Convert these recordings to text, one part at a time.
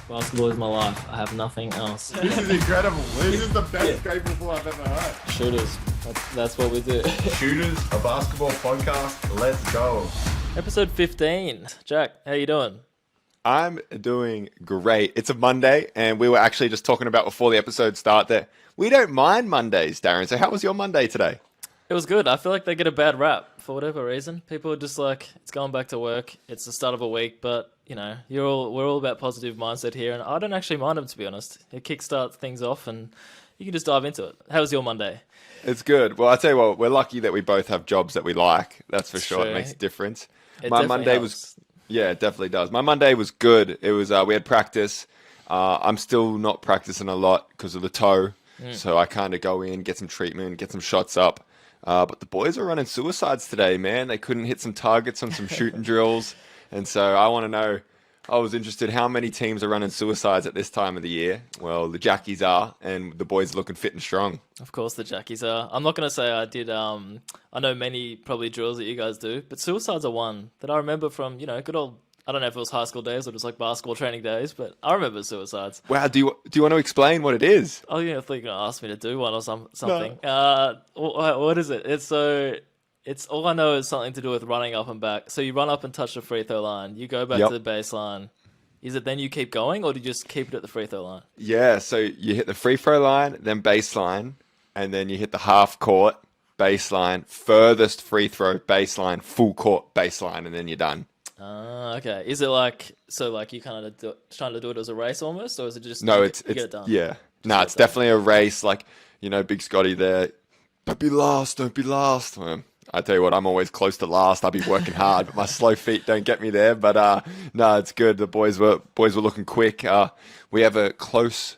Basketball is my life. I have nothing else. This is incredible. This is the best Grateful I've ever heard. Shooters. That's what we do. Shooters, a basketball podcast. Let's go. Episode 15. Jack, how you doing? I'm doing great. It's a Monday, and we were actually just talking about before the episode start that we don't mind Mondays, Darren. So how was your Monday today? It was good. I feel like they get a bad rap for whatever reason. People are just like, it's going back to work. It's the start of a week, but you know, we're all about positive mindset here, and I don't actually mind them, to be honest. It kickstarts things off, and you can just dive into it. How was your Monday? It's good. Well, I tell you what, we're lucky that we both have jobs that we like. That's for sure. True. It makes a difference. My Monday was, yeah, it definitely does. My Monday was good. It was we had practice. I'm still not practicing a lot because of the toe, so I kind of go in, get some treatment, get some shots up. But the boys are running suicides today, man. They couldn't hit some targets on some shooting drills. And so I want to know, I was interested, how many teams are running suicides at this time of the year? Well, the Jackies are, and the boys are looking fit and strong. Of course the Jackies are. I'm not going to say I did, I know many probably drills that you guys do, but suicides are one that I remember from, good old, I don't know if it was high school days or just like basketball training days, but I remember suicides. Wow, do you want to explain what it is? Oh, I thought you were going to ask me to do one or something. No. What is it? It's all I know is something to do with running up and back. So you run up and touch the free throw line. You go back to the baseline. Is it then you keep going, or do you just keep it at the free throw line? Yeah, so you hit the free throw line, then baseline, and then you hit the half court, baseline, furthest free throw, baseline, full court, baseline, and then you're done. Okay. Is it you kind of trying to do it as a race almost, or is it just No, you get it done? Yeah. No, it's definitely a race. Like, Big Scotty there. Don't be last. Well, I tell you what, I'm always close to last. I'll be working hard, but my slow feet don't get me there. But no, it's good. The boys were looking quick. We have a close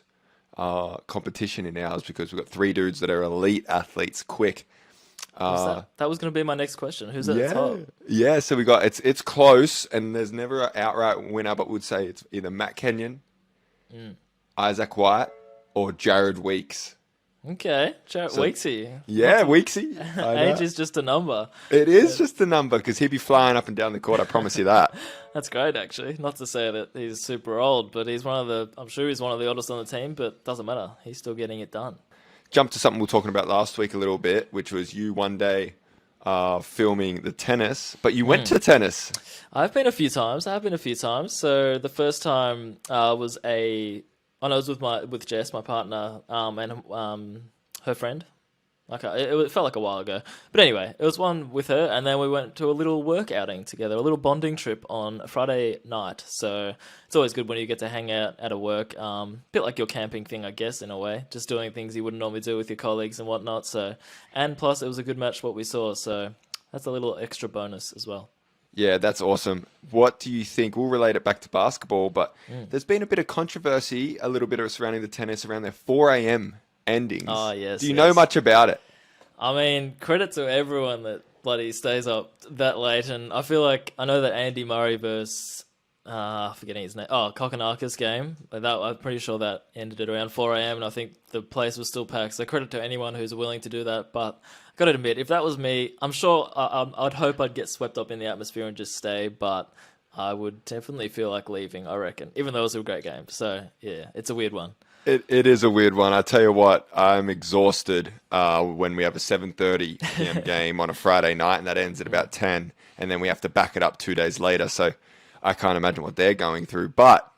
competition in ours because we've got three dudes that are elite athletes, quick. That was going to be my next question. Who's at the top? Yeah, so we got it's close, and there's never an outright winner, but we'd say it's either Matt Kenyon, Isaac White, or Jared Weeks. Okay, Weeksy. Yeah, Weeksy. Age is just a number. It is just a number because he'd be flying up and down the court. I promise you that. That's great, actually. Not to say that he's super old, but I'm sure he's one of the oldest on the team, but doesn't matter. He's still getting it done. Jump to something we were talking about last week a little bit, which was you one day filming the tennis, but you went to tennis. I've been a few times. So the first time was I was with Jess, my partner, and her friend. It felt like a while ago. But anyway, it was one with her, and then we went to a little work outing together, a little bonding trip on a Friday night. So it's always good when you get to hang out at a work, a bit like your camping thing, I guess, in a way, just doing things you wouldn't normally do with your colleagues and whatnot. So, and plus it was a good match what we saw, so that's a little extra bonus as well. Yeah, that's awesome. What do you think? We'll relate it back to basketball, but there's been a bit of controversy, a little bit of surrounding the tennis around their 4 a.m. endings. Oh, yes. Do you know much about it? I mean, credit to everyone that bloody stays up that late, and I feel like I know that Andy Murray versus forgetting his name. Oh, Kokonakis game. I'm pretty sure that ended at around 4 a.m. and I think the place was still packed. So credit to anyone who's willing to do that. But I got to admit, if that was me, I'm sure I'd hope I'd get swept up in the atmosphere and just stay. But I would definitely feel like leaving, I reckon, even though it was a great game. So yeah, it's a weird one. It is a weird one. I tell you what, I'm exhausted when we have a 7:30 p.m. game on a Friday night, and that ends at about 10, and then we have to back it up 2 days later. So I can't imagine what they're going through. But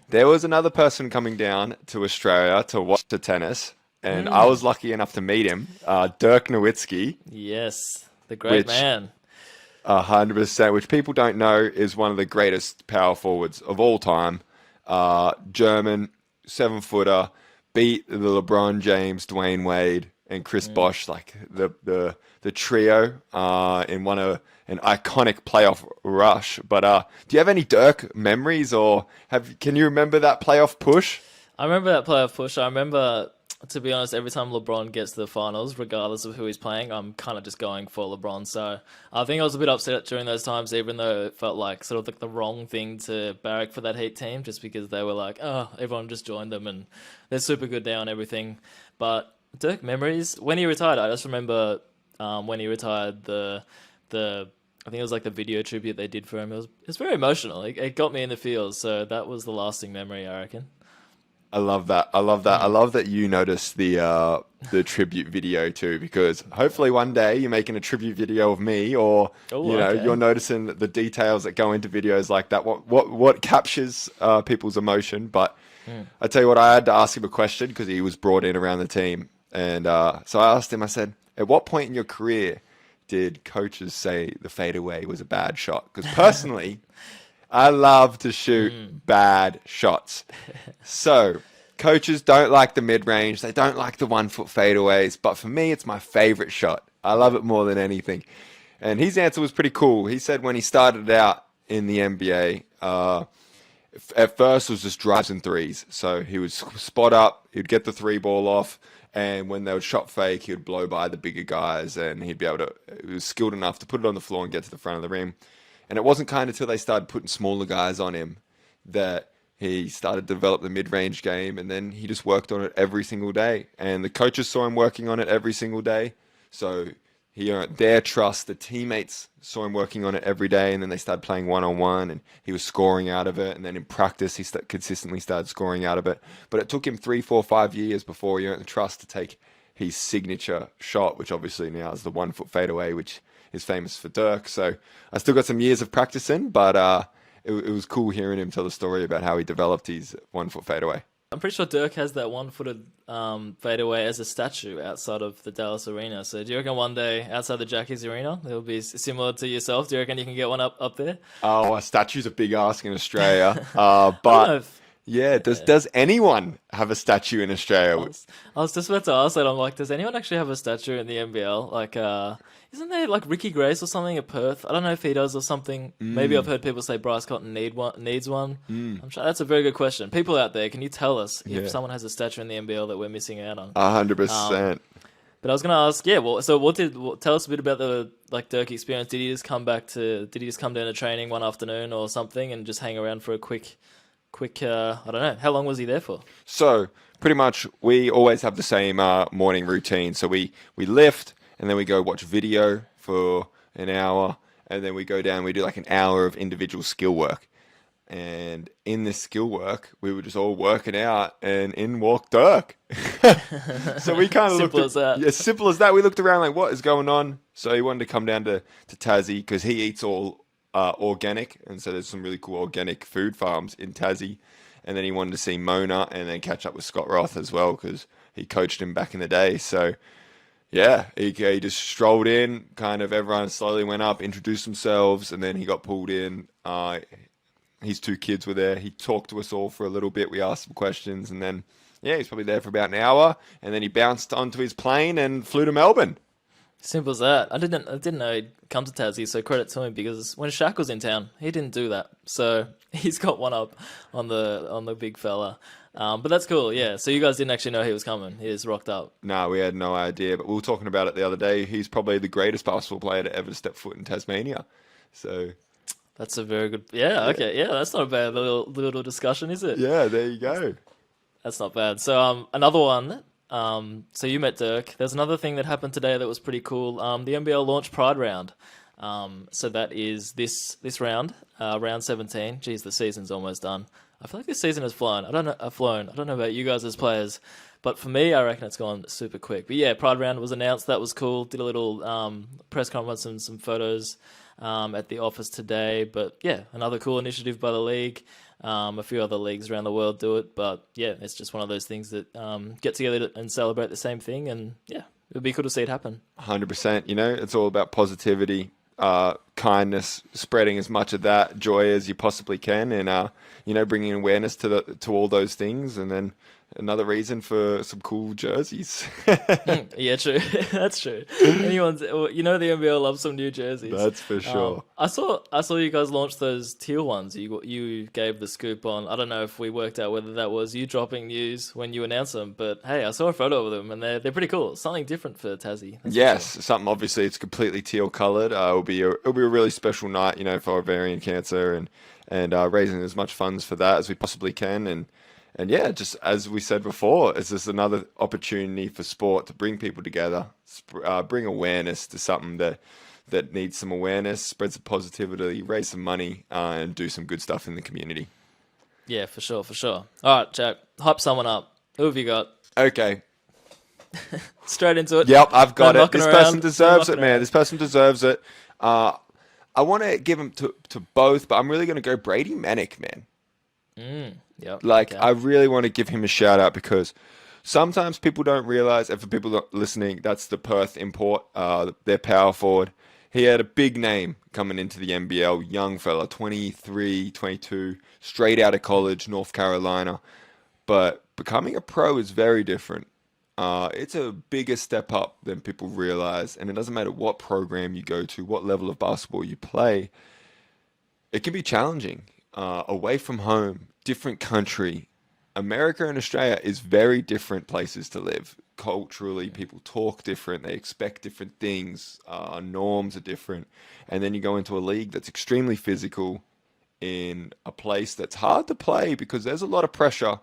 there was another person coming down to Australia to watch the tennis, and I was lucky enough to meet him, Dirk Nowitzki. Yes, the great man. 100%, which people don't know is one of the greatest power forwards of all time. German, 7-footer, beat the LeBron James, Dwayne Wade, and Chris Bosh, like the trio in an iconic playoff rush. But do you have any Dirk memories, or can you remember that playoff push? I remember that playoff push. I remember, to be honest, every time LeBron gets to the finals, regardless of who he's playing, I'm kind of just going for LeBron. So I think I was a bit upset during those times, even though it felt like sort of like the wrong thing to barrack for that Heat team, just because they were like, oh, everyone just joined them and they're super good now and everything. But Dirk memories, when he retired, I just remember when he retired, the I think it was like the video tribute they did for him. It was very emotional. It got me in the feels. So that was the lasting memory, I reckon. I love that. I love that. I love that you noticed the tribute video too, because hopefully one day you're making a tribute video of me, or okay. you're noticing the details that go into videos like that. What captures people's emotion. But I tell you what, I had to ask him a question because he was brought in around the team, and so I asked him. I said, "At what point in your career did coaches say the fadeaway was a bad shot?" Because personally, I love to shoot bad shots. So, coaches don't like the mid-range. They don't like the 1 foot fadeaways. But for me, it's my favorite shot. I love it more than anything. And his answer was pretty cool. He said when he started out in the NBA, at first it was just drives and threes. So he would spot up, he'd get the 3 ball off, and when they would shot fake, he would blow by the bigger guys, and he'd be able to, he was skilled enough to put it on the floor and get to the front of the rim. And it wasn't kind of until they started putting smaller guys on him that he started to develop the mid-range game, and then he just worked on it every single day. And the coaches saw him working on it every single day, so he earned their trust. The teammates saw him working on it every day, and then they started playing one-on-one, and he was scoring out of it. And then in practice, he consistently started scoring out of it. But it took him 3, 4, 5 years before he earned the trust to take his signature shot, which obviously now is the 1 foot fadeaway, which is famous for Dirk. So I still got some years of practicing, but it was cool hearing him tell the story about how he developed his 1 foot fadeaway. I'm pretty sure Dirk has that 1-footed fadeaway as a statue outside of the Dallas arena. So do you reckon one day outside the Jackies arena it'll be similar to yourself? Do you reckon you can get one up there? Oh, a statue's a big ask in Australia. But yeah, does anyone have a statue in Australia? I was just about to ask that. I'm like, does anyone actually have a statue in the NBL? Like, isn't there like Ricky Grace or something at Perth? I don't know if he does or something. Maybe I've heard people say Bryce Cotton needs one. I'm sure that's a very good question. People out there, can you tell us if someone has a statue in the NBL that we're missing out on? 100%. But I was gonna ask, tell us a bit about the Dirk experience. Did he just come down to training one afternoon or something and just hang around for a quick, I don't know, how long was he there for? So pretty much we always have the same morning routine. So we lift, and then we go watch video for an hour, and then we go down, we do like an hour of individual skill work. And in this skill work, we were just all working out, and in walked Dirk. So we kind of looked as that. Yeah, simple as that. We looked around like, what is going on? So he wanted to come down to Tassie because he eats all organic, and so there's some really cool organic food farms in Tassie. And then he wanted to see Mona and then catch up with Scott Roth as well because he coached him back in the day. So yeah, he just strolled in, kind of everyone slowly went up, introduced themselves, and then he got pulled in. His 2 kids were there. He talked to us all for a little bit. We asked some questions, and then he's probably there for about an hour, and then he bounced onto his plane and flew to Melbourne. Simple as that. I didn't know he'd come to Tassie, so credit to him because when Shaq was in town, he didn't do that. So he's got one up on the big fella. But that's cool, yeah. So you guys didn't actually know he was coming. He just rocked up. No, we had no idea, but we were talking about it the other day. He's probably the greatest basketball player to ever step foot in Tasmania. So that's a very good. Yeah, okay, yeah. That's not a bad little discussion, is it? Yeah, there you go. That's not bad. So another one. So you met Dirk. There's another thing that happened today that was pretty cool. The NBL launched Pride Round. So that is this round, round 17. Geez, the season's almost done. I feel like this season has flown. I don't know about you guys as players, but for me, I reckon it's gone super quick. But yeah, Pride Round was announced. That was cool. Did a little press conference and some photos at the office today. But yeah, another cool initiative by the league. A few other leagues around the world do it, but yeah, it's just one of those things that get together and celebrate the same thing, and yeah, it would be cool to see it happen. 100%. It's all about positivity, kindness, spreading as much of that joy as you possibly can, and bringing awareness to all those things, and then another reason for some cool jerseys. Yeah, true. That's true. The NBL loves some new jerseys. That's for sure. I saw you guys launch those teal ones. You gave the scoop on. I don't know if we worked out whether that was you dropping news when you announced them, but hey, I saw a photo of them and they're pretty cool. Something different for Tassie. Yes, sure. Something obviously it's completely teal coloured. It'll be a really special night, for ovarian cancer and raising as much funds for that as we possibly can. And yeah, just as we said before, it's just another opportunity for sport to bring people together, bring awareness to something that that needs some awareness, spread some positivity, raise some money, and do some good stuff in the community. Yeah, for sure, for sure. All right, Jack, hype someone up. Who have you got? Okay. Straight into it. Yep, I've got No it. This mucking person around. deserves No it, mucking man. around. This person deserves it. I want to give him to both, but I'm really going to go Brady Manick, man. Yep. Like, okay. I really want to give him a shout out because sometimes people don't realize, and for people not listening, that's the Perth import, their power forward. He had a big name coming into the NBL, young fella, 23, 22, straight out of college, North Carolina. But becoming a pro is very different. It's a bigger step up than people realize, and it doesn't matter what program you go to, what level of basketball you play. It can be challenging. Away from home, different country. America and Australia is very different places to live. Culturally, people talk different. They expect different things. Norms are different. And then you go into a league that's extremely physical in a place that's hard to play because there's a lot of pressure.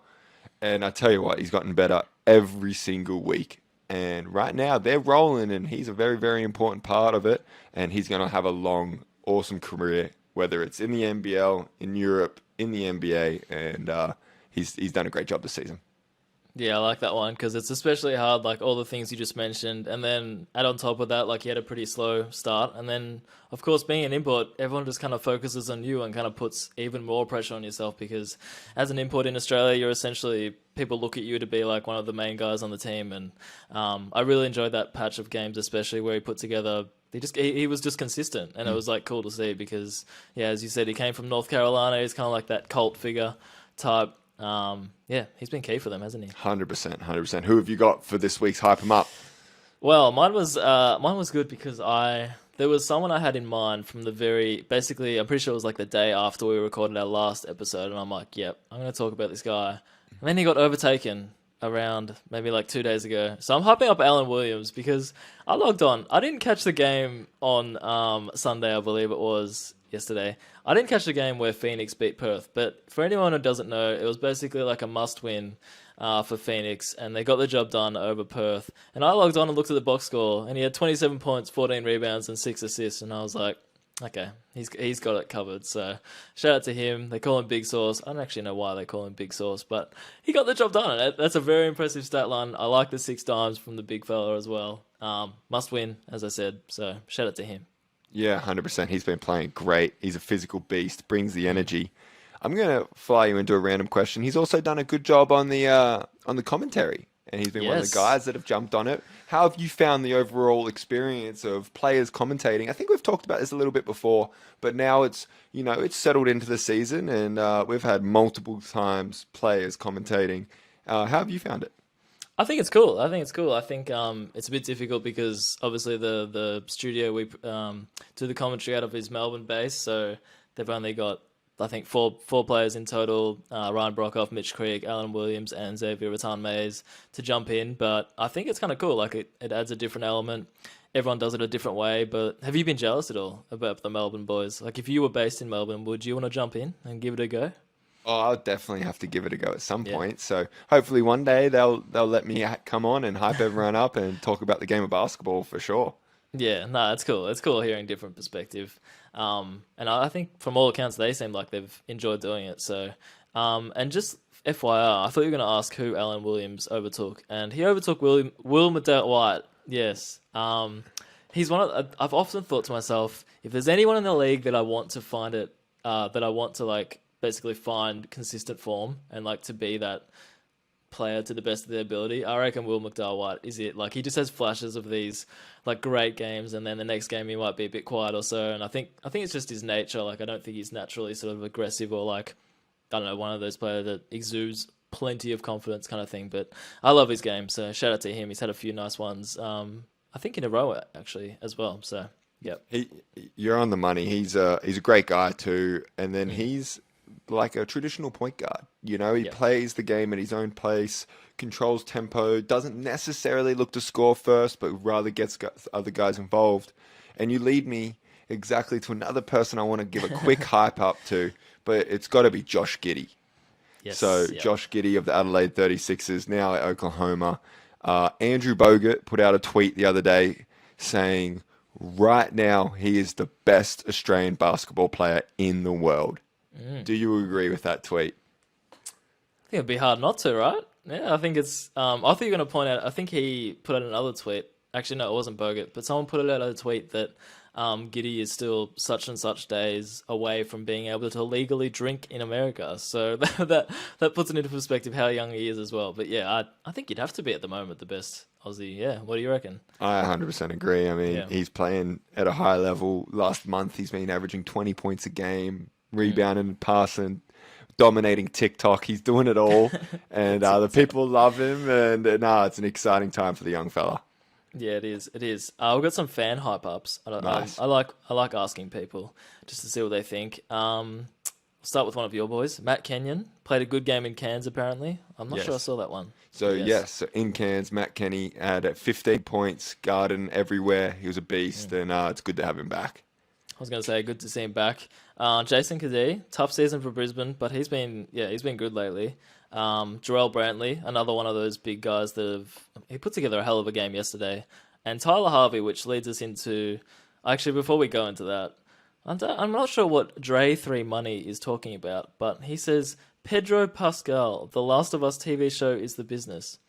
And I tell you what, he's gotten better every single week. And right now, they're rolling, and he's a very, very important part of it. And he's going to have a long, awesome career, whether it's in the NBL, in Europe, in the NBA. And he's done a great job this season. Yeah, I like that one because it's especially hard, like all the things you just mentioned. And then add on top of that, like he had a pretty slow start. And then, of course, being an import, everyone just kind of focuses on you and kind of puts even more pressure on yourself because as an import in Australia, you're essentially, people look at you to be like one of the main guys on the team. And I really enjoyed that patch of games, especially where he put together, he was just consistent. And it was like cool to see because, yeah, as you said, he came from North Carolina. He's kind of like that cult figure type. Yeah, he's been key for them, hasn't he? 100%, 100%. Who have you got for this week's Hype 'em Up? Well, mine was good because there was someone I had in mind from basically, I'm pretty sure it was like the day after we recorded our last episode, and I'm like, yep, I'm going to talk about this guy. And then he got overtaken around maybe like 2 days ago. So I'm hyping up Alan Williams because I logged on. I didn't catch the game on Sunday, I believe it was yesterday. I didn't catch the game where Phoenix beat Perth, but for anyone who doesn't know, it was basically like a must-win for Phoenix, and they got the job done over Perth. And I logged on and looked at the box score, and he had 27 points, 14 rebounds, and 6 assists, and I was like, okay, he's got it covered. So shout out to him. They call him Big Sauce. I don't actually know why they call him Big Sauce, but he got the job done. And that's a very impressive stat line. I like the 6 dimes from the big fella as well. Must win, as I said. So shout out to him. Yeah, 100%. He's been playing great. He's a physical beast, brings the energy. I'm going to fly you into a random question. He's also done a good job on the commentary, and he's been one of the guys that have jumped on it. How have you found the overall experience of players commentating? I think we've talked about this a little bit before, but now it's settled into the season, and we've had multiple times players commentating. How have you found it? I think it's cool. I think it's a bit difficult because obviously the studio we do the commentary out of is Melbourne based, so they've only got I think four players in total: Ryan Brockhoff, Mitch Creek, Alan Williams, and Xavier Rattan-Mays to jump in. But I think it's kind of cool. Like it adds a different element. Everyone does it a different way. But have you been jealous at all about the Melbourne boys? Like if you were based in Melbourne, would you want to jump in and give it a go? Oh, I'll definitely have to give it a go at some point. So hopefully one day they'll let me come on and hype everyone up and talk about the game of basketball for sure. Yeah, no, it's cool. It's cool hearing different perspective. And I think from all accounts, they seem like they've enjoyed doing it. So, and just FYI, I thought you were going to ask who Alan Williams overtook, and he overtook Will McDermott-White. Yes. He's one of. I've often thought to myself, if there's anyone in the league that I want to find it, that I want to like basically find consistent form and like to be that player to the best of their ability, I reckon Will McDermott-White is it. Like he just has flashes of these like great games, and then the next game he might be a bit quiet or so. And I think it's just his nature. Like I don't think he's naturally sort of aggressive or like I don't know, one of those players that exudes plenty of confidence kind of thing. But I love his game, so shout out to him. He's had a few nice ones. I think in a row actually as well. So yeah, you're on the money. He's a great guy too, and then he's like a traditional point guard. He plays the game at his own pace, controls tempo, doesn't necessarily look to score first, but rather gets other guys involved. And you lead me exactly to another person I want to give a quick hype up to, but it's got to be Josh Giddey. Yes, So Josh Giddey of the Adelaide 36ers, now at Oklahoma. Andrew Bogut put out a tweet the other day saying, right now, he is the best Australian basketball player in the world. Do you agree with that tweet? I think it'd be hard not to, right? Yeah, I think it's. I thought you were going to point out. I think he put out another tweet. Actually, no, it wasn't Bogut, but someone put out a tweet that Giddy is still such and such days away from being able to legally drink in America. So that puts it into perspective how young he is as well. But yeah, I think you'd have to be at the moment the best Aussie. Yeah, what do you reckon? I 100% agree. I mean, he's playing at a high level. Last month, he's been averaging 20 points a game, rebounding, passing, dominating TikTok. He's doing it all, and the people love him. And it's an exciting time for the young fella. Yeah, it is. It is. We've got some fan hype ups. Nice. I like asking people just to see what they think. We'll start with one of your boys, Matt Kenyon. Played a good game in Cairns, apparently. I'm not sure I saw that one. So in Cairns, Matt Kenny had 15 points, guarding everywhere. He was a beast, and it's good to have him back. I was going to say, good to see him back. Jason Kadee, tough season for Brisbane, but he's been good lately. Jarrell Brantley, another one of those big guys he put together a hell of a game yesterday. And Tyler Harvey, which leads us into, actually, before we go into that, I'm not sure what Dre3 Money is talking about, but he says, Pedro Pascal, The Last of Us TV show is the business.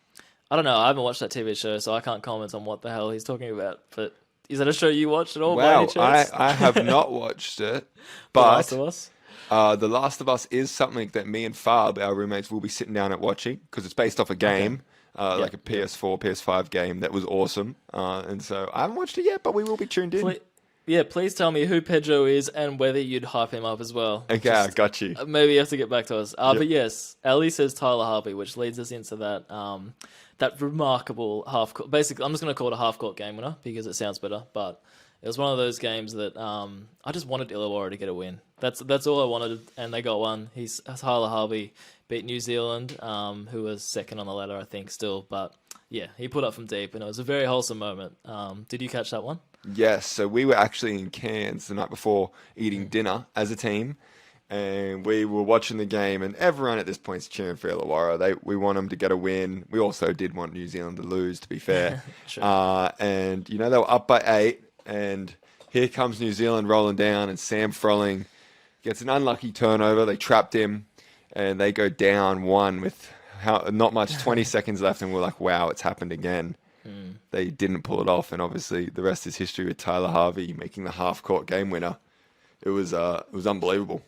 I don't know, I haven't watched that TV show, so I can't comment on what the hell he's talking about, but is that a show you watched at all by any chance? I have not watched it, but The Last of Us? The Last of Us is something that me and Fab, our roommates, will be sitting down and watching because it's based off a game, like a PS4, PS5 game that was awesome. And so I haven't watched it yet, but we will be tuned in. Please tell me who Pedro is and whether you'd hype him up as well. Okay, I got you. Maybe you have to get back to us. But yes, Ellie says Tyler Harvey, which leads us into that remarkable half-court. Basically, I'm just going to call it a half-court game winner because it sounds better, but it was one of those games that I just wanted Illawarra to get a win. That's all I wanted, and they got one. Tyler Harvey beat New Zealand, who was second on the ladder, I think, still. But yeah, he put up from deep, and it was a very wholesome moment. Did you catch that one? Yes, so we were actually in Cairns the night before eating dinner as a team, and we were watching the game, and everyone at this point is cheering for Illawarra. We want them to get a win. We also did want New Zealand to lose, to be fair. And, they were up by 8, and here comes New Zealand rolling down, and Sam Froling gets an unlucky turnover. They trapped him, and they go down 1 with not much, 20 seconds left, and we're like, wow, it's happened again. They didn't pull it off, and obviously the rest is history with Tyler Harvey making the half-court game winner. It was unbelievable.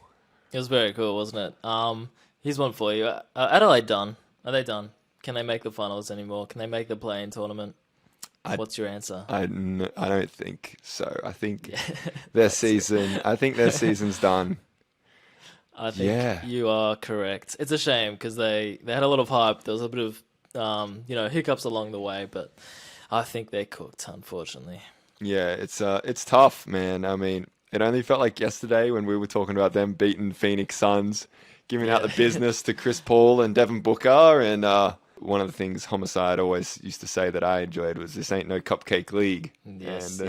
It was very cool, wasn't it? Here's one for you. Adelaide done? Are they done? Can they make the finals anymore? Can they make the play-in tournament? What's your answer? I don't think so. I think their season's done. I think you are correct. It's a shame because they had a lot of hype. There was a bit of hiccups along the way, but I think they're cooked, unfortunately. Yeah, it's tough, man. I mean, it only felt like yesterday when we were talking about them beating Phoenix Suns, giving out the business to Chris Paul and Devin Booker. And one of the things Homicide always used to say that I enjoyed was, "This ain't no cupcake league." Yes.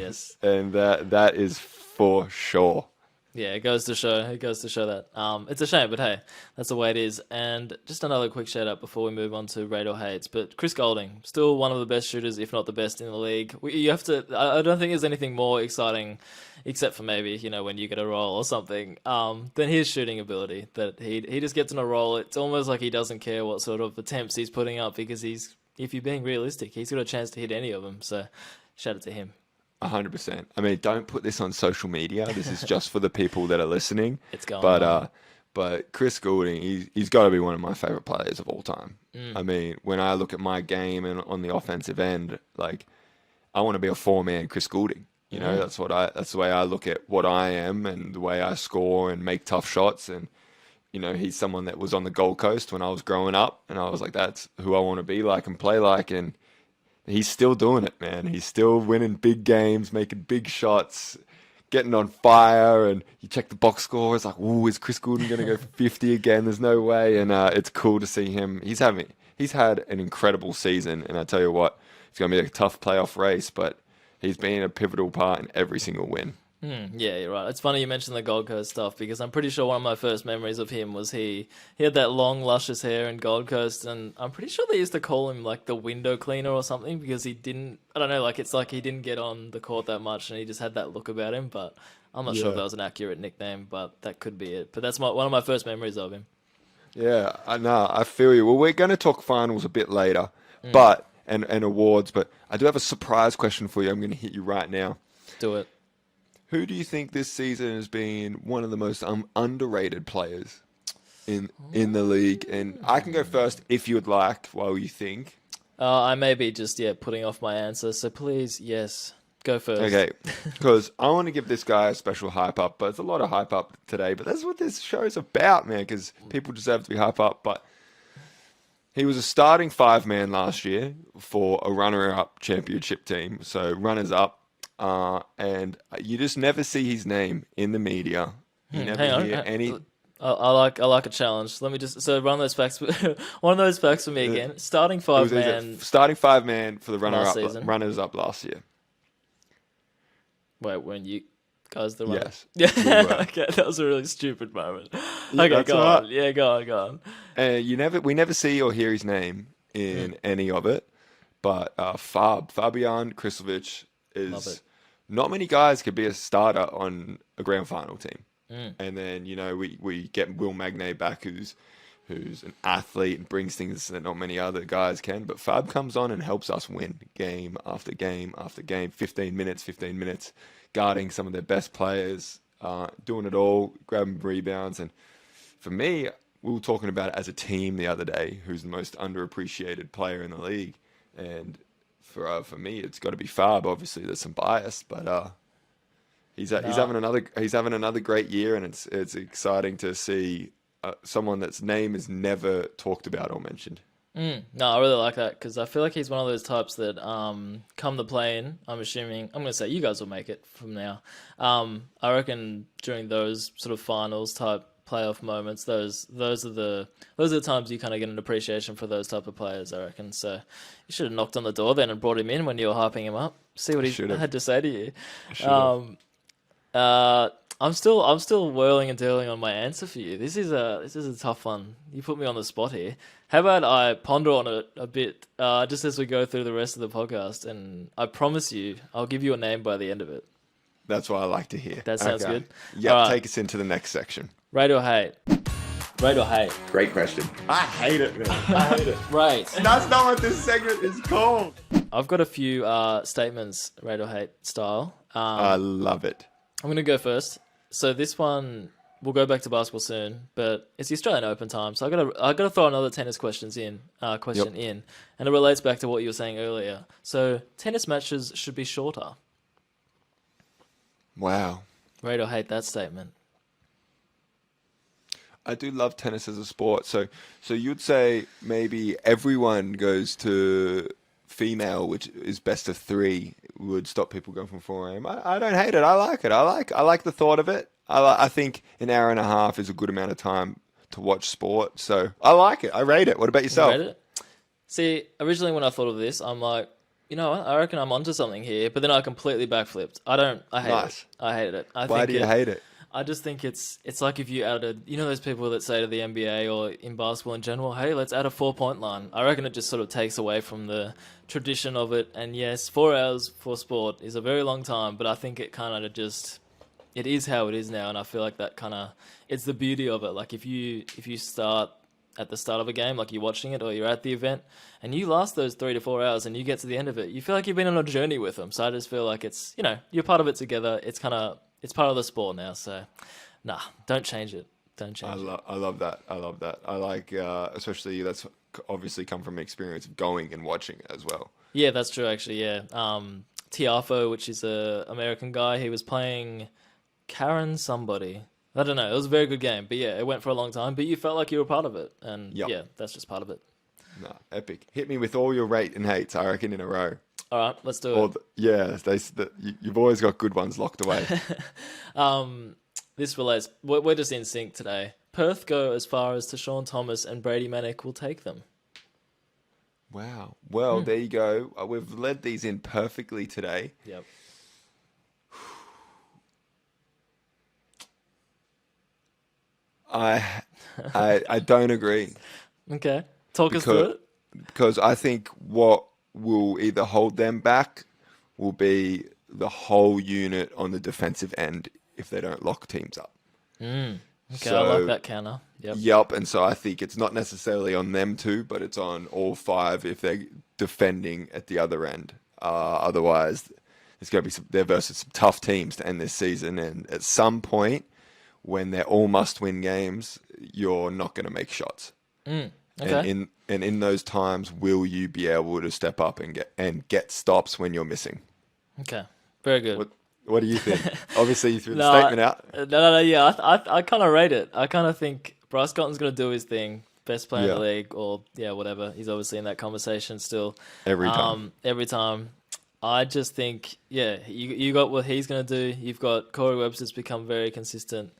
And that is for sure. Yeah, it goes to show that. It's a shame, but hey, that's the way it is. And just another quick shout out before we move on to Rate or Hates. But Chris Golding, still one of the best shooters, if not the best in the league. I don't think there's anything more exciting, except for maybe, when you get a roll or something, than his shooting ability. That he just gets on a roll. It's almost like he doesn't care what sort of attempts he's putting up because if you're being realistic, he's got a chance to hit any of them. So shout out to him. 100%. I mean, don't put this on social media. This is just for the people that are listening. It's going on. But Chris Goulding, he's got to be one of my favorite players of all time. I mean, when I look at my game and on the offensive end, like, I want to be a 4-man Chris Goulding. That's the way I look at what I am and the way I score and make tough shots. And he's someone that was on the Gold Coast when I was growing up, and I was like, that's who I want to be like and play like. And he's still doing it, man. He's still winning big games, making big shots, getting on fire. And you check the box score, it's like, ooh, is Chris Goulding going to go for 50 again? There's no way. And it's cool to see him. He's had an incredible season. And I tell you what, it's going to be a tough playoff race, but he's been a pivotal part in every single win. Yeah, you're right. It's funny you mentioned the Gold Coast stuff because I'm pretty sure one of my first memories of him was he had that long, luscious hair in Gold Coast, and I'm pretty sure they used to call him like the window cleaner or something because he didn't. I don't know, like it's like he didn't get on the court that much, and he just had that look about him. But I'm not sure if that was an accurate nickname, but that could be it. But that's one of my first memories of him. Yeah, I know. I feel you. Well, we're going to talk finals a bit later, but and awards. But I do have a surprise question for you. I'm going to hit you right now. Do it. Who do you think this season has been one of the most underrated players in the league? And I can go first if you would like while you think. I may be just putting off my answer, so please, yes, go first. Okay, because I want to give this guy a special hype up, but it's a lot of hype up today. But that's what this show's about, man, because people deserve to be hype up. But he was a starting 5-man last year for a runner-up championship team, so runners-up. And you just never see his name in the media. You never hear any. I like a challenge. Let me just run those facts. One of those facts for me again. Starting 5-man. Starting 5-man for the runners up last year. Wait, when you guys the runners? Yes. Yeah. Okay, that was a really stupid moment. Okay, go on. Yeah, go on. We never see or hear his name in any of it. But Fabian Kristovic is. Not many guys could be a starter on a grand final team. And then, we get Will Magnay back, who's an athlete and brings things that not many other guys can. But Fab comes on and helps us win game after game after game, 15 minutes, guarding some of their best players, doing it all, grabbing rebounds. And for me, we were talking about it as a team the other day, who's the most underappreciated player in the league. And for me, it's got to be Fab. Obviously, there's some bias, but he's having another great year, and it's exciting to see someone that's name is never talked about or mentioned. No, I really like that because I feel like he's one of those types that come the play-in. I'm going to say you guys will make it from now. I reckon during those sort of finals type playoff moments, those are the times you kind of get an appreciation for those type of players, I reckon. So you should have knocked on the door then and brought him in when you were hyping him up. See what he had to say to you. I'm still whirling and dealing on my answer for you. This is a tough one. You put me on the spot here. How about I ponder on it a bit just as we go through the rest of the podcast, and I promise you I'll give you a name by the end of it. That's what I like to hear. That sounds good. Yeah, right. Take us into the next section. Rate or hate? Rate or hate? Great question. I hate it, man. I hate it. Right. That's not what this segment is called. I've got a few statements, rate or hate style. I love it. I'm going to go first. So this one, we'll go back to basketball soon, but it's the Australian Open time, so I got to throw another tennis question in, and it relates back to what you were saying earlier. So tennis matches should be shorter. Wow. Rate or hate that statement? I do love tennis as a sport. So you'd say maybe everyone goes to female, which is best of 3, would stop people going from 4 a.m. I don't hate it. I like it. I like the thought of it. I think an hour and a half is a good amount of time to watch sport. So I like it. I rate it. What about yourself? You rate it? See, originally when I thought of this, I'm like, you know what? I reckon I'm onto something here. But then I completely backflipped. I hate it. I hate it. Why do you hate it? I just think it's like if you added, those people that say to the NBA or in basketball in general, hey, let's add a 4-point line. I reckon it just sort of takes away from the tradition of it. And yes, 4 hours for sport is a very long time, but I think it kind of just, it is how it is now. And I feel like that kind of, it's the beauty of it. Like if you start at the start of a game, like you're watching it or you're at the event and you last those 3 to 4 hours and you get to the end of it, you feel like you've been on a journey with them. So I just feel like it's, you're part of it together. It's part of the sport now. So don't change it. Don't change it. I love that. I like, especially that's obviously come from experience of going and watching it as well. Yeah, that's true actually. Yeah. Tiafo, which is a American guy, he was playing Karen somebody. I don't know. It was a very good game, but yeah, it went for a long time. But you felt like you were part of it, and yeah, that's just part of it. No, epic. Hit me with all your rate and hates, I reckon, in a row. All right, let's do it. You've always got good ones locked away. This relates. We're just in sync today. Perth go as far as Tashawn Thomas and Brady Manick will take them. Wow. Well, there you go. We've led these in perfectly today. Yep. I don't agree Okay, talk us through it. because I think what will either hold them back will be the whole unit on the defensive end if they don't lock teams up. Okay, I like that counter. Yep. Yep, and so I think it's not necessarily on them two, but it's on all five if they're defending at the other end. Otherwise, it's going to be they're versus some tough teams to end this season, and at some point, when they're all must-win games, you're not going to make shots. Okay. And in those times, will you be able to step up and get stops when you're missing? Okay. Very good. What do you think? Obviously, you threw the statement out. No. Yeah, I kind of rate it. I kind of think Bryce Cotton's going to do his thing. Best player in the league, or whatever. He's obviously in that conversation still. Every time. I just think, you got what he's going to do. You've got Corey Webster's become very consistent.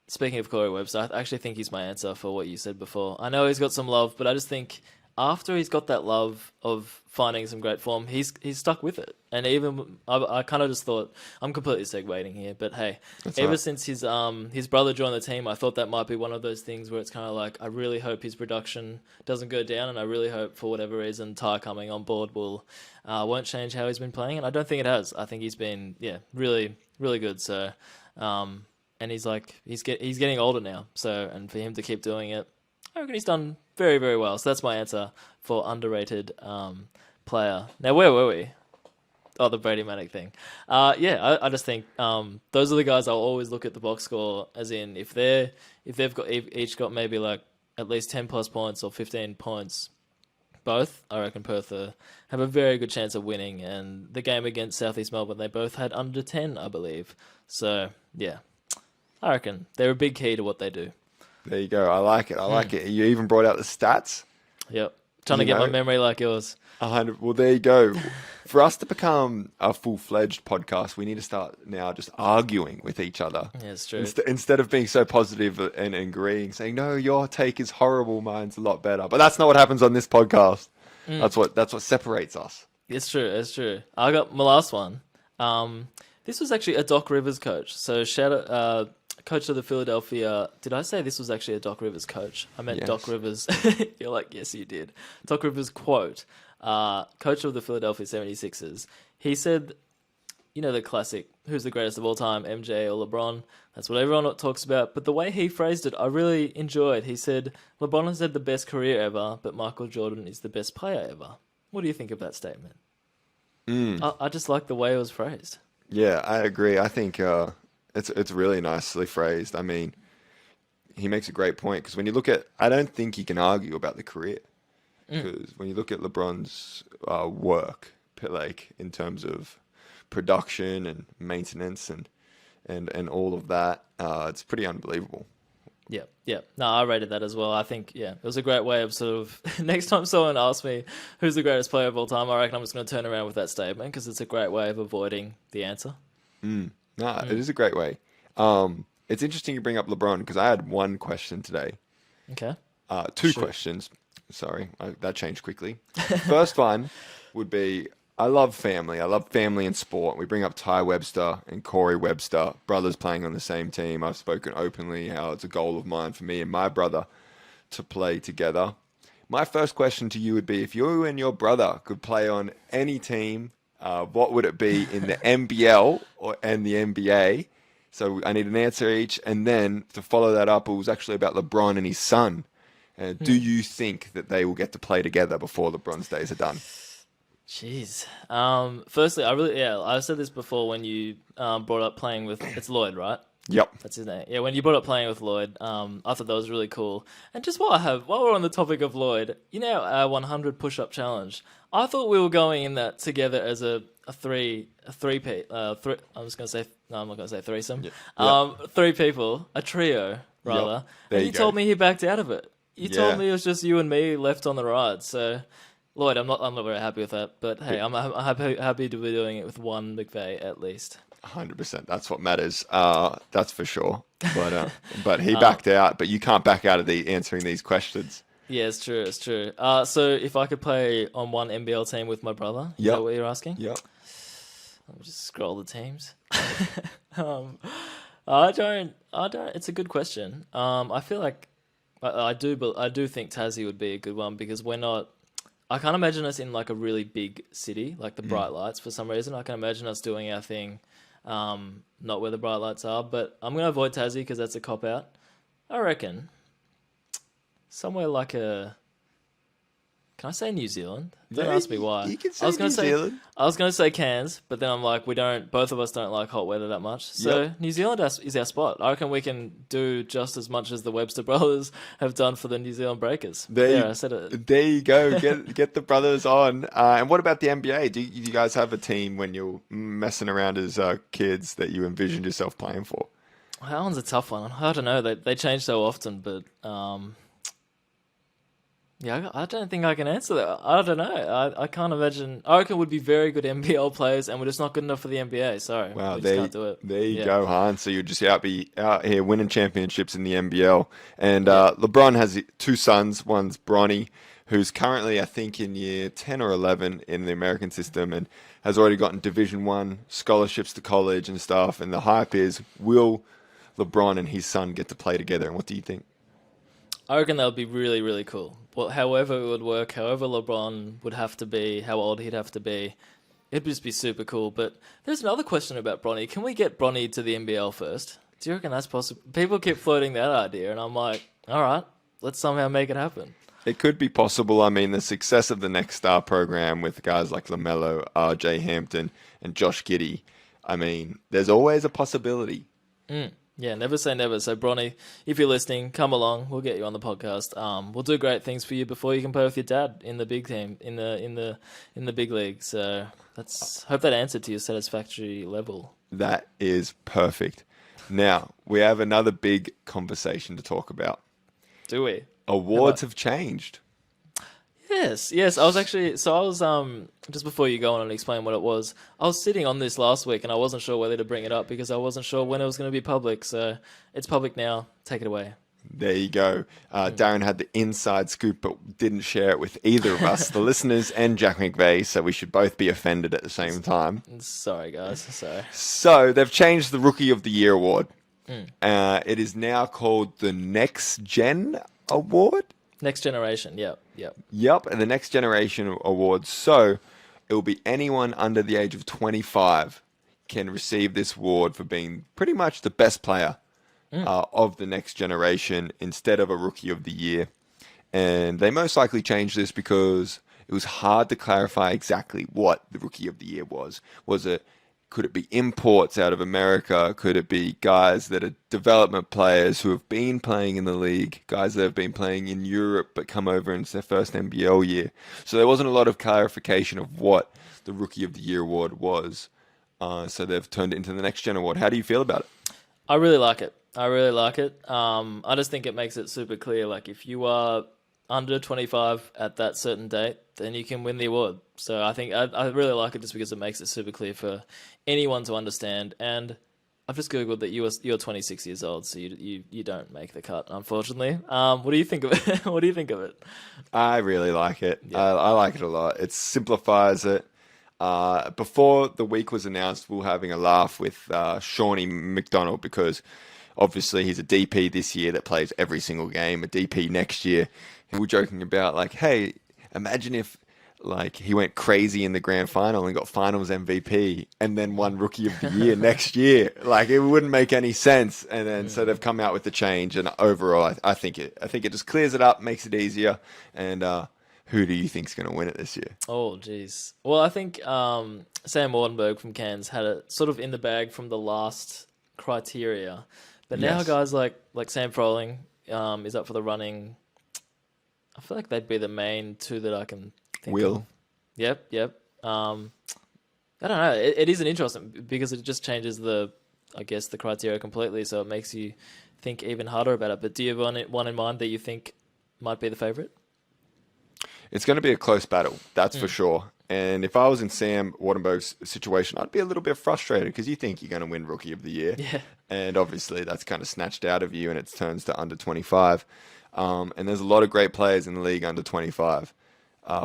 Speaking of Corey Webster, I actually think he's my answer for what you said before. I know he's got some love, but I just think after he's got that love of finding some great form, he's stuck with it. And even I kind of just thought, I'm completely segueing here, but hey, since his brother joined the team, I thought that might be one of those things where it's kind of like, I really hope his production doesn't go down, and I really hope for whatever reason Ty coming on board won't change how he's been playing, and I don't think it has. I think he's been really, really good. So, and he's getting older now. So, and for him to keep doing it, I reckon he's done very, very well. So that's my answer for underrated player. Now, where were we? Oh, the Brady Manic thing. I just think those are the guys I'll always look at the box score as in if they've each got maybe like at least 10 plus points or 15 points, both, I reckon Perth have a very good chance of winning. And the game against Southeast Melbourne, they both had under 10, I believe. So, yeah, I reckon they're a big key to what they do. There you go. I like it. You even brought out the stats. Yep. Trying to get my memory like yours. 100. Well, there you go. For us to become a full-fledged podcast, we need to start now just arguing with each other. Yeah, it's true. Instead of being so positive and agreeing, saying, no, your take is horrible, mine's a lot better. But that's not what happens on this podcast. That's what separates us. It's true. I got my last one. This was actually a Doc Rivers coach. So shout out... coach of the Philadelphia... Did I say this was actually a Doc Rivers coach? I meant yes. Doc Rivers. You're like, yes, you did. Doc Rivers quote, coach of the Philadelphia 76ers. He said, you know the classic, who's the greatest of all time, MJ or LeBron? That's what everyone talks about. But the way he phrased it, I really enjoyed. He said, LeBron has had the best career ever, but Michael Jordan is the best player ever. What do you think of that statement? I just like the way it was phrased. Yeah, I agree. I think... It's really nicely phrased. I mean, he makes a great point because when you look at, I don't think you can argue about the career because when you look at LeBron's work, like in terms of production and maintenance and all of that, it's pretty unbelievable. Yeah. No, I rated that as well. I think, it was a great way of sort of, next time someone asks me who's the greatest player of all time, I reckon I'm just going to turn around with that statement because it's a great way of avoiding the answer. It is a great way. It's interesting you bring up LeBron because I had one question today. Okay. Two questions. Sorry, that changed quickly. First one would be, I love family. I love family and sport. We bring up Ty Webster and Corey Webster, brothers playing on the same team. I've spoken openly how it's a goal of mine for me and my brother to play together. My first question to you would be, if you and your brother could play on any team, what would it be in the NBL and the NBA? So I need an answer each. And then to follow that up, it was actually about LeBron and his son. Do you think that they will get to play together before LeBron's days are done? Jeez. Firstly, I've said this before when you brought up playing with, it's Lloyd, right? Yep. That's his name. Yeah, when you brought up playing with Lloyd, I thought that was really cool. And just while we're on the topic of Lloyd, you know, our 100 push-up challenge, I thought we were going in that together as a three-peat. I'm just going to say, no, I'm not going to say threesome. Yep. Three people, a trio, rather. Yep. And you told me he backed out of it. You told me it was just you and me left on the ride. So, Lloyd, I'm not very happy with that. But hey, I'm happy to be doing it with one McVeigh at least. 100%. That's what matters. That's for sure. But he backed out. But you can't back out of answering these questions. Yeah, it's true. So if I could play on one NBL team with my brother, is that what you're asking? Yep. Let me just scroll the teams. I don't. It's a good question. I feel like I do, but I do think Tassie would be a good one because we're not. I can't imagine us in like a really big city, like the bright lights. For some reason, I can imagine us doing our thing, not where the bright lights are. But I'm gonna avoid Tassie because that's a cop out. I reckon somewhere like a. Can I say New Zealand? Don't ask me why. You can say I was gonna New say Zealand. I was gonna say Cairns, but then I'm like, both of us don't like hot weather that much. So Yep. New Zealand is our spot. I reckon we can do just as much as the Webster brothers have done for the New Zealand Breakers. I said it. There you go. Get the brothers on. And what about the NBA? Do you guys have a team when you're messing around as kids that you envisioned yourself playing for? That one's a tough one. I don't know. They change so often, but yeah, I don't think I can answer that. I don't know. I can't imagine. I reckon would be very good NBL players, and we're just not good enough for the NBA. Sorry, Wow, we just can't do it. there you go, Han. So you'll just be out here winning championships in the NBL. And LeBron has two sons. One's Bronny, who's currently, I think, in year 10 or 11 in the American system and has already gotten Division One scholarships to college and stuff. And the hype is, will LeBron and his son get to play together? And what do you think? I reckon that would be really, really cool. Well, however it would work, however LeBron would have to be, how old he'd have to be, it'd just be super cool. But there's another question about Bronny. Can we get Bronny to the NBL first? Do you reckon that's possible? People keep floating that idea, and I'm like, all right, let's somehow make it happen. It could be possible. I mean, the success of the Next Star program with guys like LaMelo, RJ Hampton, and Josh Giddey, I mean, there's always a possibility. Yeah, never say never. So Bronny, if you're listening, come along. We'll get you on the podcast. We'll do great things for you before you can play with your dad in the big team, in the big league. So let's hope that answered to your satisfactory level. That is perfect. Now, we have another big conversation to talk about. Do we? Awards have changed. Yes. I was just before you go on and explain what it was, I was sitting on this last week and I wasn't sure whether to bring it up because I wasn't sure when it was going to be public. So it's public now. Take it away. There you go. Darren had the inside scoop, but didn't share it with either of us, the listeners and Jack McVeigh, so we should both be offended at the same time. Sorry, guys. Sorry. So they've changed the Rookie of the Year award. It is now called the Next Gen Award. Next generation. Yep. Yep, and the Next Generation Award. So it will be anyone under the age of 25 can receive this award for being pretty much the best player of the next generation instead of a Rookie of the Year. And they most likely changed this because it was hard to clarify exactly what the Rookie of the Year was. Could it be imports out of America? Could it be guys that are development players who have been playing in the league, guys that have been playing in Europe but come over and it's their first NBL year? So there wasn't a lot of clarification of what the Rookie of the Year award was. So they've turned it into the Next Gen award. How do you feel about it? I really like it. I just think it makes it super clear. Like if you are under 25 at that certain date, then you can win the award. So I think I really like it just because it makes it super clear for anyone to understand. And I've just Googled that you're 26 years old, so you don't make the cut, unfortunately. What do you think of it? What do you think of it? I really like it. Yeah. I like it a lot. It simplifies it. Before the week was announced, we were having a laugh with Shawnee McDonald because obviously he's a DP this year that plays every single game, a DP next year. And we're joking about like, hey, imagine if like he went crazy in the grand final and got finals MVP and then won Rookie of the Year next year. Like it wouldn't make any sense. And then so they've come out with the change. And overall, I think it just clears it up, makes it easier. And who do you think's going to win it this year? Oh, geez. Well, I think Sam Wardenberg from Cairns had it sort of in the bag from the last criteria. But now Yes. guys like Sam Froling is up for the running. I feel like they'd be the main two that I can think Will. of. Yep. I don't know. It is an interesting because it just changes the criteria completely. So it makes you think even harder about it. But do you have one in mind that you think might be the favorite? It's going to be a close battle, that's for sure. And if I was in Sam Wardenberg's situation, I'd be a little bit frustrated because you think you're going to win Rookie of the Year. Yeah. And obviously that's kind of snatched out of you and it turns to under 25. And there's a lot of great players in the league under 25.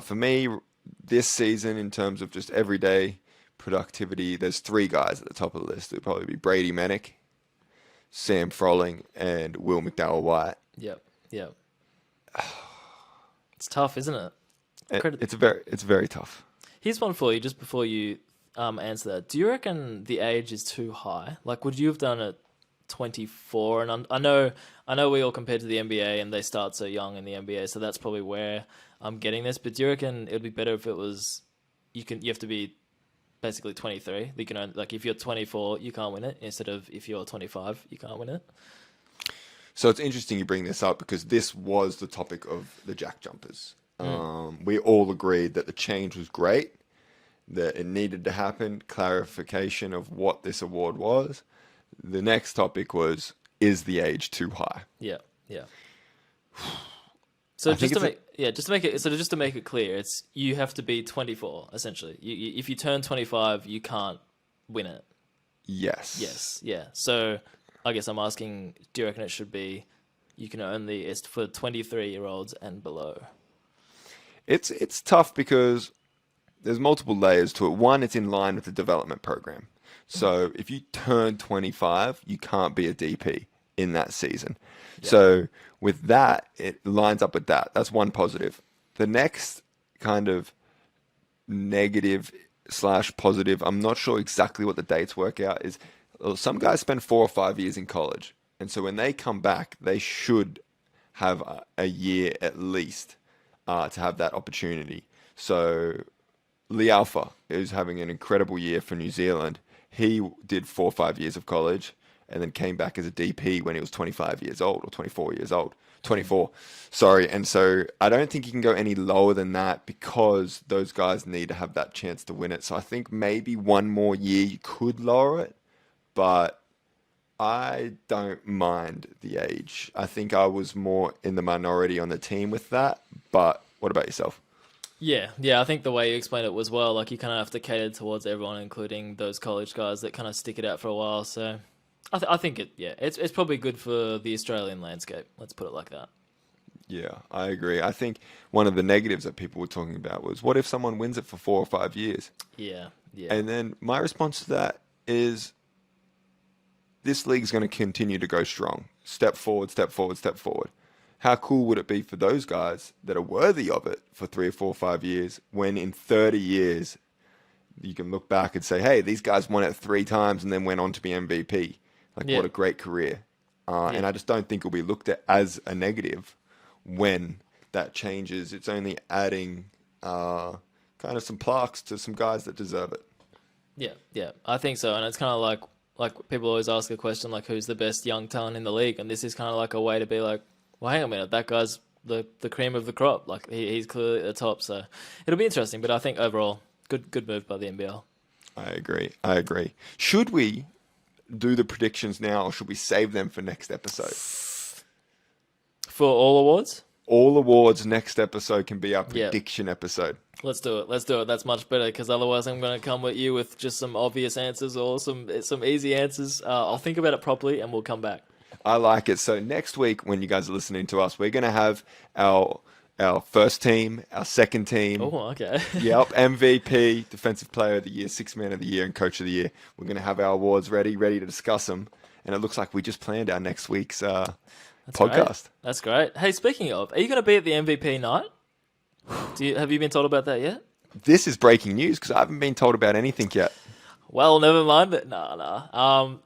For me, this season, in terms of just everyday productivity, there's three guys at the top of the list. It would probably be Brady Manick, Sam Froling and Will McDowell-White. Yep. It's tough, isn't it? It's very tough. Here's one for you, just before you answer that. Do you reckon the age is too high? Like, would you have done it 24? And I know we all compare to the NBA, and they start so young in the NBA, so that's probably where I'm getting this. But do you reckon it would be better if it was you have to be basically 23? You can only, like, if you're 24, you can't win it, instead of if you're 25, you can't win it. So it's interesting you bring this up, because this was the topic of the JackJumpers. We all agreed that the change was great, that it needed to happen, clarification of what this award was. The next topic was, is the age too high? Yeah. So just to make it clear, it's you have to be 24 essentially. If you turn 25, you can't win it. Yes. Yeah. So I guess I'm asking, do you reckon it should be it's for 23-year-olds and below? It's tough because there's multiple layers to it. One, it's in line with the development program. So if you turn 25, you can't be a DP in that season. Yeah. So with that, it lines up with that. That's one positive. The next kind of negative / positive, I'm not sure exactly what the dates work out, is some guys spend 4 or 5 years in college. And so when they come back, they should have a year at least to have that opportunity. So Lee Alpha is having an incredible year for New Zealand. He did 4 or 5 years of college and then came back as a DP when he was 25 years old or 24 years old. 24, sorry. And so I don't think you can go any lower than that, because those guys need to have that chance to win it. So I think maybe 1 more year you could lower it, but I don't mind the age. I think I was more in the minority on the team with that. But what about yourself? Yeah. I think the way you explained it was well. Like, you kind of have to cater towards everyone, including those college guys that kind of stick it out for a while. So I think it's probably good for the Australian landscape. Let's put it like that. Yeah, I agree. I think one of the negatives that people were talking about was, what if someone wins it for 4 or 5 years? Yeah. And then my response to that is, this league's going to continue to go strong. Step forward, step forward, step forward. How cool would it be for those guys that are worthy of it for 3 or 4 or 5 years, when in 30 years you can look back and say, hey, these guys won it 3 times and then went on to be MVP. What a great career. And I just don't think it'll be looked at as a negative when that changes. It's only adding kind of some plaques to some guys that deserve it. Yeah, I think so. And it's kind of like people always ask a question like, who's the best young talent in the league? And this is kind of like a way to be like, well, hang on a minute, that guy's the cream of the crop. Like, he's clearly at the top. So it'll be interesting. But I think overall, good move by the NBL. I agree. Should we do the predictions now, or should we save them for next episode? For all awards? All awards next episode can be our prediction episode. Let's do it. That's much better, because otherwise I'm going to come at you with just some obvious answers or some easy answers. I'll think about it properly and we'll come back. I like it. So next week, when you guys are listening to us, we're going to have our first team, our second team. Oh, okay. Yep, MVP, Defensive Player of the Year, Sixth Man of the Year, and Coach of the Year. We're going to have our awards ready to discuss them. And it looks like we just planned our next week's podcast. Great. That's great. Hey, speaking of, are you going to be at the MVP night? Have you been told about that yet? This is breaking news, because I haven't been told about anything yet. Well, never mind. But nah.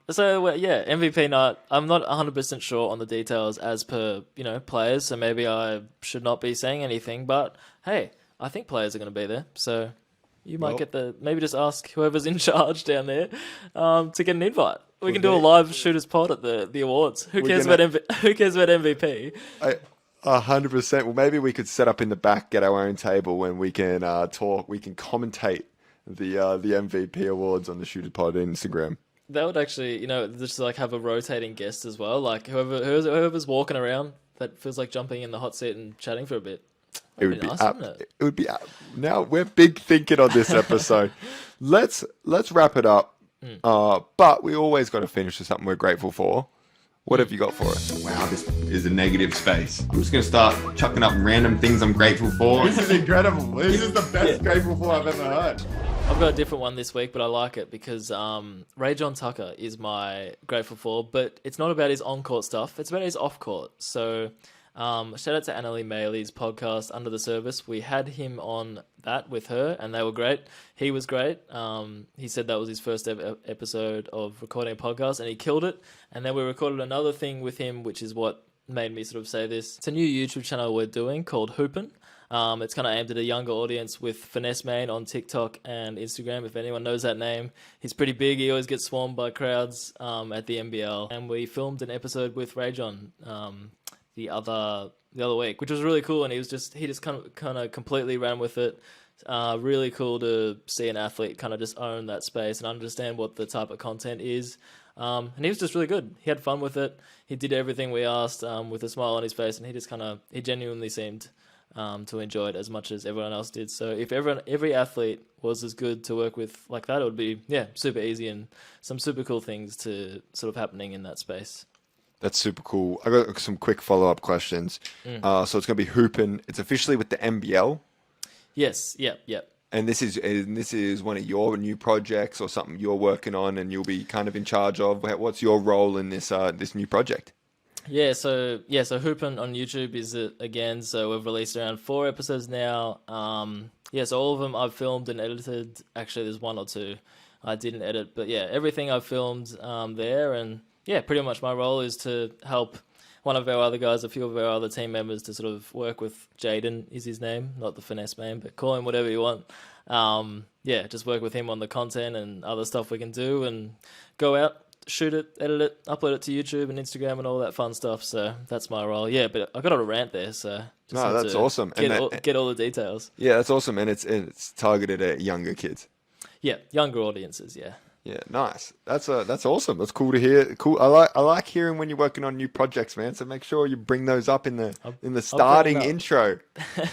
MVP night. I'm not 100% sure on the details as per players, so maybe I should not be saying anything. But hey, I think players are going to be there, so you might maybe just ask whoever's in charge down there to get an invite. We can do a live shooters pod at the awards. Who cares about MVP? 100%. Well, maybe we could set up in the back, get our own table, when we can talk. We can commentate the MVP awards on the Shooters Pod Instagram. That would actually, just like have a rotating guest as well. Like whoever's walking around that feels like jumping in the hot seat and chatting for a bit. It would be nice, wouldn't it? It would be. Now we're big thinking on this episode. Let's wrap it up. But we always got to finish with something we're grateful for. What have you got for us? Wow, this is a negative space. I'm just going to start chucking up random things I'm grateful for. This is incredible. This is the best grateful for I've ever heard. I've got a different one this week, but I like it because Rayjon Tucker is my grateful for, but it's not about his on-court stuff. It's about his off-court. So shout out to Annalie Maley's podcast, Under the Service. We had him on that with her, and they were great. He was great. He said that was his first ever episode of recording a podcast, and he killed it. And then we recorded another thing with him, which is what made me sort of say this. It's a new YouTube channel we're doing called Hoopin'. It's kind of aimed at a younger audience with Finesse Main on TikTok and Instagram, if anyone knows that name. He's pretty big. He always gets swarmed by crowds at the NBL. And we filmed an episode with Rayjon the other week, which was really cool. And he just kind of completely ran with it. Really cool to see an athlete kind of just own that space and understand what the type of content is. And he was just really good. He had fun with it. He did everything we asked with a smile on his face, and he genuinely seemed to enjoy it as much as everyone else did. So if every athlete was as good to work with like that, it would be super easy and some super cool things to sort of happening in that space. That's super cool. I got some quick follow-up questions. So it's going to be Hoopin'. It's officially with the NBL. Yes. Yep. And this is one of your new projects or something you're working on, and you'll be kind of in charge of. What's your role in this new project? So Hoopin' on YouTube is it again. So we've released around 4 episodes now. So all of them I've filmed and edited. Actually, there's 1 or 2 I didn't edit, but everything I've filmed there. And pretty much my role is to help one of our other guys, a few of our other team members, to sort of work with Jaden is his name, not the Finesse Main, but call him whatever you want. Just work with him on the content and other stuff we can do, and go out, shoot it, edit it, upload it to YouTube and Instagram and all that fun stuff. So that's my role. But I got on a rant there, so that's awesome. Get all the details. Yeah, that's awesome, and it's targeted at younger kids. Yeah, younger audiences. Yeah. Yeah, nice. That's awesome. That's cool to hear. Cool. I like hearing when you're working on new projects, man. So make sure you bring those up in the starting intro. True.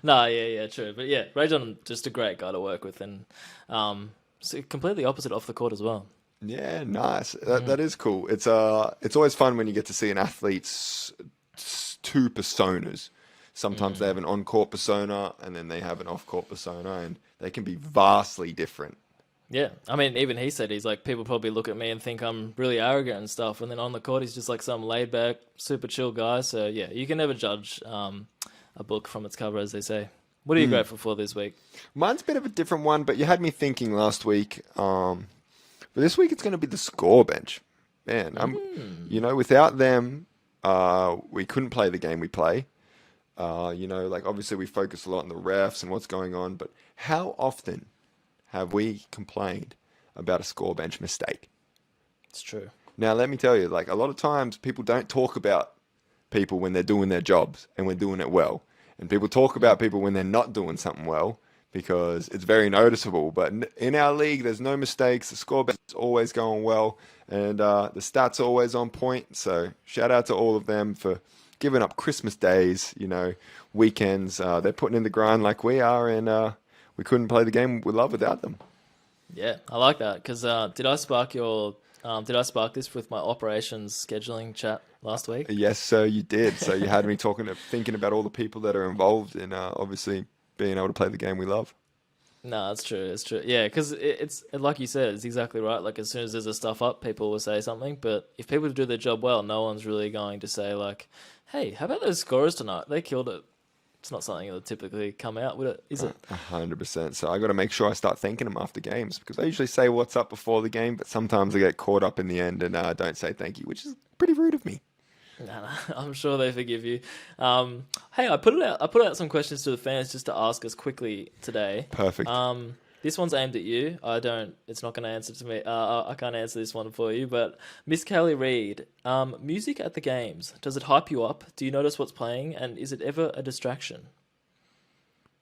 But Rayjon, just a great guy to work with, and so completely opposite off the court as well. Yeah, nice. That is cool. It's always fun when you get to see an athlete's 2 personas. Sometimes they have an on-court persona, and then they have an off-court persona, and they can be vastly different. Yeah, I mean, even he said, he's like, people probably look at me and think I'm really arrogant and stuff, and then on the court he's just like some laid-back, super chill guy. So you can never judge a book from its cover, as they say. What are you grateful for this week? Mine's a bit of a different one, but you had me thinking last week. But this week it's going to be the score bench. Man, without them, we couldn't play the game we play. Obviously we focus a lot on the refs and what's going on, but how often have we complained about a score bench mistake? It's true. Now, let me tell you, a lot of times people don't talk about people when they're doing their jobs and when doing it well. And people talk about people when they're not doing something well because it's very noticeable. But in our league, there's no mistakes. The score bench is always going well, and the stats are always on point. So shout out to all of them for giving up Christmas days, weekends. They're putting in the grind like we are, and we couldn't play the game we love without them. Yeah, I like that because did I spark this with my operations scheduling chat last week? Yes, sir, you did. So you had me thinking about all the people that are involved in obviously being able to play the game we love. No, it's true. It's true. Yeah, because it's like you said, it's exactly right. Like as soon as there's a stuff up, people will say something. But if people do their job well, no one's really going to say like, "Hey, how about those scorers tonight? They killed it." It's not something that would typically come out, would it? Is it? 100%. So I got to make sure I start thanking them after games because I usually say what's up before the game, but sometimes I get caught up in the end and don't say thank you, which is pretty rude of me. No, I'm sure they forgive you. Hey, I put out some questions to the fans just to ask us quickly today. Perfect. This one's aimed at you. It's not going to answer to me. I can't answer this one for you. But Miss Callie Reed, music at the games, does it hype you up? Do you notice what's playing? And is it ever a distraction?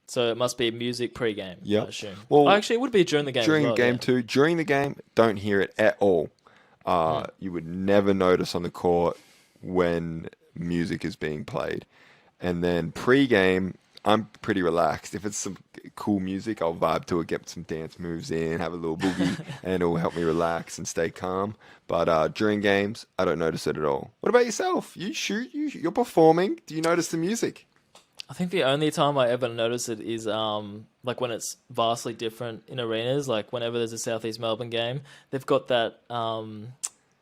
So it must be music pre-game, I assume. Well, actually, it would be during the game During as well, game too. During the game, don't hear it at all. You would never notice on the court when music is being played. And then pre-game, I'm pretty relaxed. If it's some cool music, I'll vibe to it, get some dance moves in, have a little boogie, and it'll help me relax and stay calm. But during games, I don't notice it at all. What about yourself? You shoot, you're performing. Do you notice the music? I think the only time I ever notice it is like when it's vastly different in arenas. Like whenever there's a Southeast Melbourne game, they've got that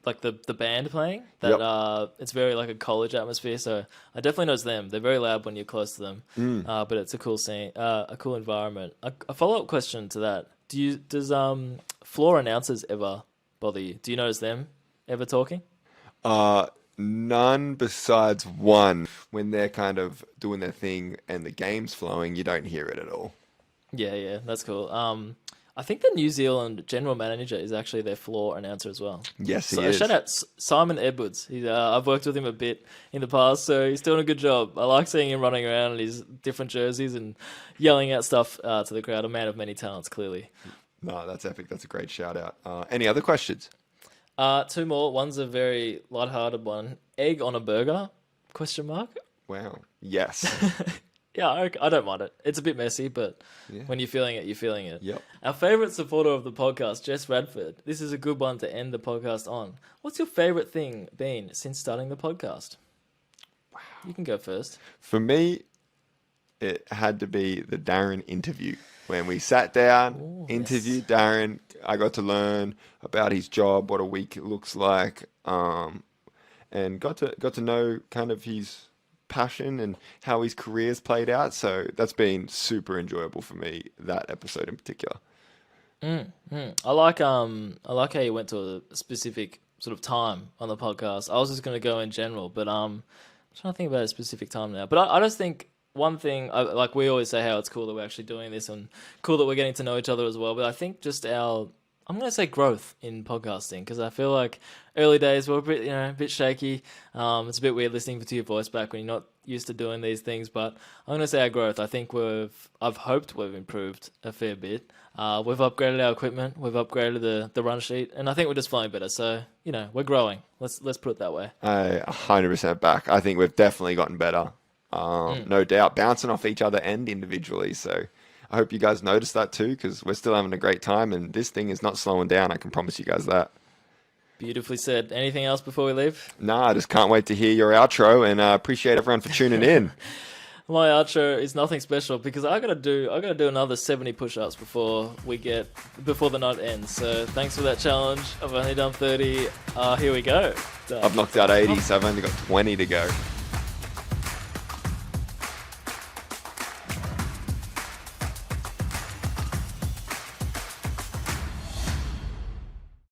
like the band playing. That it's very like a college atmosphere. So I definitely notice them. They're very loud when you're close to them. But it's a cool scene, a cool environment. A follow up question to that: does floor announcers ever bother you? Do you notice them ever talking? None besides one. When they're kind of doing their thing and the game's flowing, you don't hear it at all. Yeah, that's cool. I think the New Zealand general manager is actually their floor announcer as well. Yes, he is. Shout out Simon Edwards. I've worked with him a bit in the past, so he's doing a good job. I like seeing him running around in his different jerseys and yelling out stuff to the crowd. A man of many talents, clearly. No, that's epic. That's a great shout out. Any other questions? Two more. One's a very lighthearted one. Egg on a burger? Question mark. Wow. Yes. Yeah, I don't mind it. It's a bit messy, but Yeah. when you're feeling it, you're feeling it. Yep. Our favourite supporter of the podcast, Jess Radford. This is a good one to end the podcast on. What's your favourite thing been since starting the podcast? Wow. You can go first. For me, it had to be the Darren interview. When we sat down, interviewed Darren, I got to learn about his job, what a week looks like, and got to know kind of his passion and how his career's played out. So that's been super enjoyable for me, that episode in particular. I like how you went to a specific sort of time on the podcast. I was just going to go in general, but I'm trying to think about a specific time now. But I just think one thing, like we always say how it's cool that we're actually doing this and cool that we're getting to know each other as well. But I think just I'm going to say growth in podcasting, because I feel like early days were a bit shaky. It's a bit weird listening to your voice back when you're not used to doing these things. But I'm going to say our growth. I think I've hoped we've improved a fair bit. We've upgraded our equipment. We've upgraded the run sheet, and I think we're just flying better. So we're growing. Let's put it that way. 100% back. I think we've definitely gotten better. No doubt, bouncing off each other and individually. So I hope you guys notice that too, because we're still having a great time, and this thing is not slowing down. I can promise you guys that. Beautifully said. Anything else before we leave? Nah, I just can't wait to hear your outro, and appreciate everyone for tuning in. My outro is nothing special because I gotta do another 70 push-ups before the night ends. So thanks for that challenge. I've only done 30. Here we go. Done. I've knocked out 80, so I've only got 20 to go.